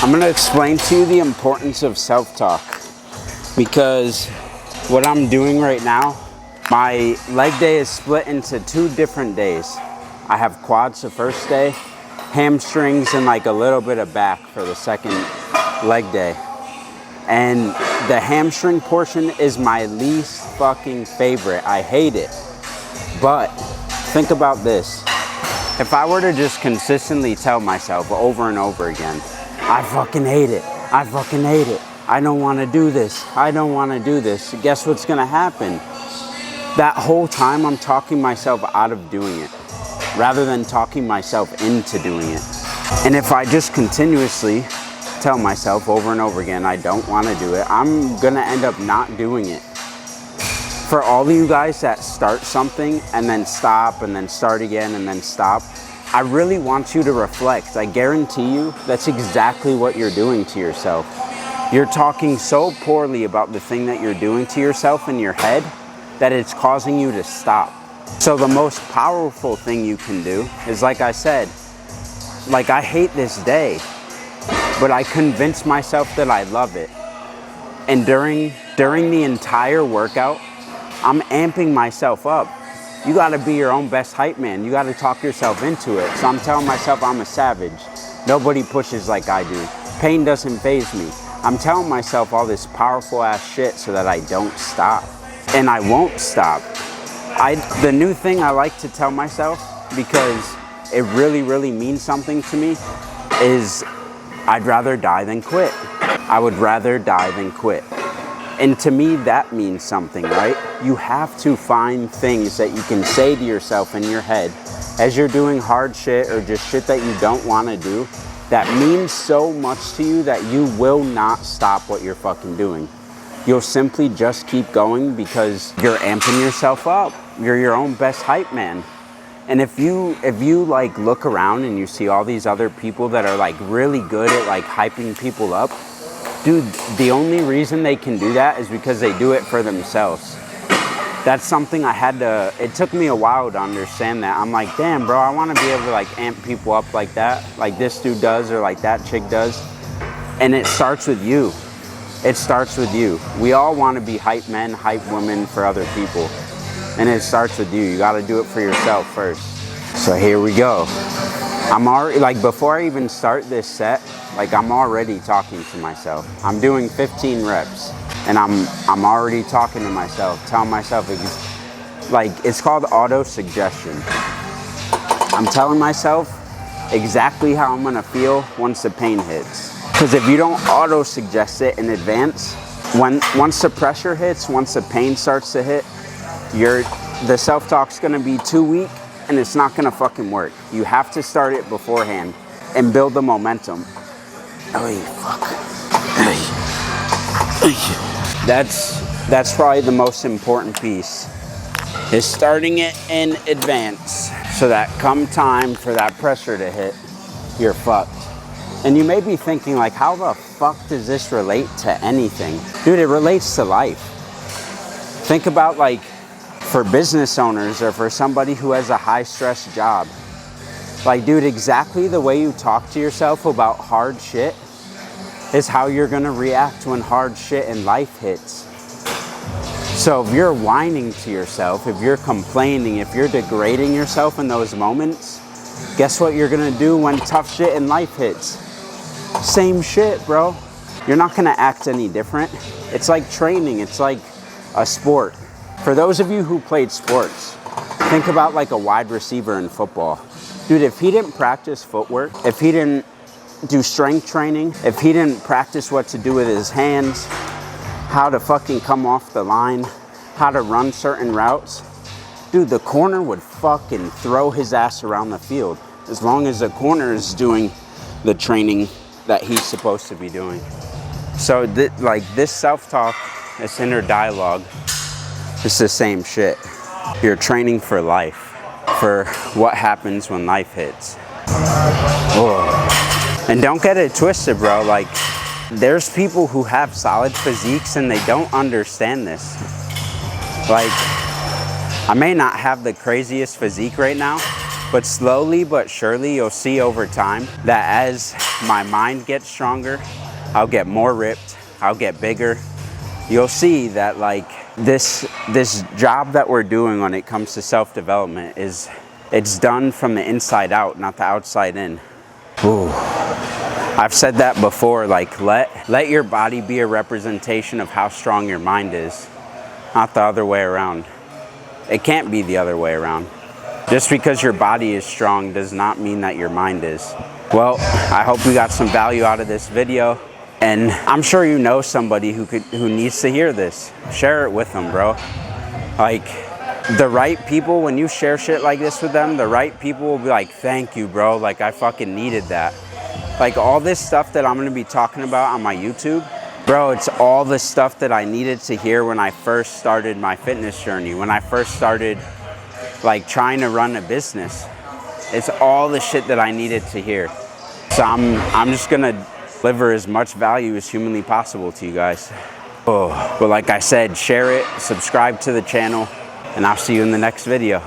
I'm gonna explain to you the importance of self-talk, because what I'm doing right now, my leg day is split into 2 different days. I have quads the first day, hamstrings, and like a little bit of back for the second leg day. And the hamstring portion is my least fucking favorite. I hate it. But think about this. If I were to just consistently tell myself over and over again, I fucking hate it. I fucking hate it. I don't want to do this. I don't want to do this. Guess what's going to happen? That whole time I'm talking myself out of doing it, rather than talking myself into doing it. And if I just continuously tell myself over and over again, I don't want to do it, I'm going to end up not doing it. For all of you guys that start something and then stop and then start again and then stop, I really want you to reflect. I guarantee you that's exactly what you're doing to yourself. You're talking so poorly about the thing that you're doing to yourself in your head that it's causing you to stop. So the most powerful thing you can do is, like I said, like I hate this day, but I convince myself that I love it. And during the entire workout, I'm amping myself up. You gotta be your own best hype man. You gotta talk yourself into it. So I'm telling myself I'm a savage. Nobody pushes like I do. Pain doesn't faze me. I'm telling myself all this powerful ass shit so that I don't stop. And I won't stop. The new thing I like to tell myself, because it really, really means something to me, is I'd rather die than quit. I would rather die than quit. And to me, that means something, right? You have to find things that you can say to yourself in your head as you're doing hard shit or just shit that you don't want to do, that means so much to you that you will not stop what you're fucking doing. You'll simply just keep going because you're amping yourself up. You're your own best hype man. And if you like look around and you see all these other people that are like really good at like hyping people up, dude, the only reason they can do that is because they do it for themselves. That's something it took me a while to understand that. I'm like, damn, bro, I want to be able to like amp people up like that, like this dude does or like that chick does. And it starts with you. It starts with you. We all want to be hype men, hype women for other people. And it starts with you. You got to do it for yourself first. So here we go. I'm already, like, before I even start this set, like, I'm already talking to myself. I'm doing 15 reps, and I'm already talking to myself, telling myself, like, it's called auto-suggestion. I'm telling myself exactly how I'm gonna feel once the pain hits. Because if you don't auto-suggest it in advance, once the pressure hits, once the pain starts to hit, the self-talk's gonna be too weak, and it's not gonna fucking work. You have to start it beforehand and build the momentum. Oh, fuck. That's probably the most important piece, is starting it in advance so that come time for that pressure to hit, you're fucked. And you may be thinking, like, how the fuck does this relate to anything? Dude, it relates to life. Think about, like, for business owners or for somebody who has a high stress job. Like, dude, exactly the way you talk to yourself about hard shit is how you're gonna react when hard shit in life hits. So if you're whining to yourself, if you're complaining, if you're degrading yourself in those moments, guess what you're gonna do when tough shit in life hits? Same shit, bro. You're not gonna act any different. It's like training, it's like a sport. For those of you who played sports, think about like a wide receiver in football. Dude, if he didn't practice footwork, if he didn't do strength training, if he didn't practice what to do with his hands, how to fucking come off the line, how to run certain routes, dude, the corner would fucking throw his ass around the field as long as the corner is doing the training that he's supposed to be doing. So this self-talk, this inner dialogue, it's the same shit. You're training for life, for what happens when life hits. Oh. And don't get it twisted, bro. Like, there's people who have solid physiques and they don't understand this. Like, I may not have the craziest physique right now, But slowly but surely, you'll see over time that as my mind gets stronger, I'll get more ripped, I'll get bigger. You'll see that like this job that we're doing when it comes to self-development it's done from the inside out, not the outside in. Ooh. I've said that before, like let your body be a representation of how strong your mind is, not the other way around. It can't be the other way around. Just because your body is strong does not mean that your mind is. Well, I hope you got some value out of this video, and I'm sure you know somebody who needs to hear this. Share it with them, bro. Like, the right people, when you share shit like this with them, the right people will be like, thank you, bro. Like, I fucking needed that. Like, all this stuff that I'm gonna be talking about on my YouTube, bro, it's all the stuff that I needed to hear when I first started my fitness journey, when I first started like trying to run a business. It's all the shit that I needed to hear. So I'm just gonna deliver as much value as humanly possible to you guys. But like I said, share it, subscribe to the channel, and I'll see you in the next video.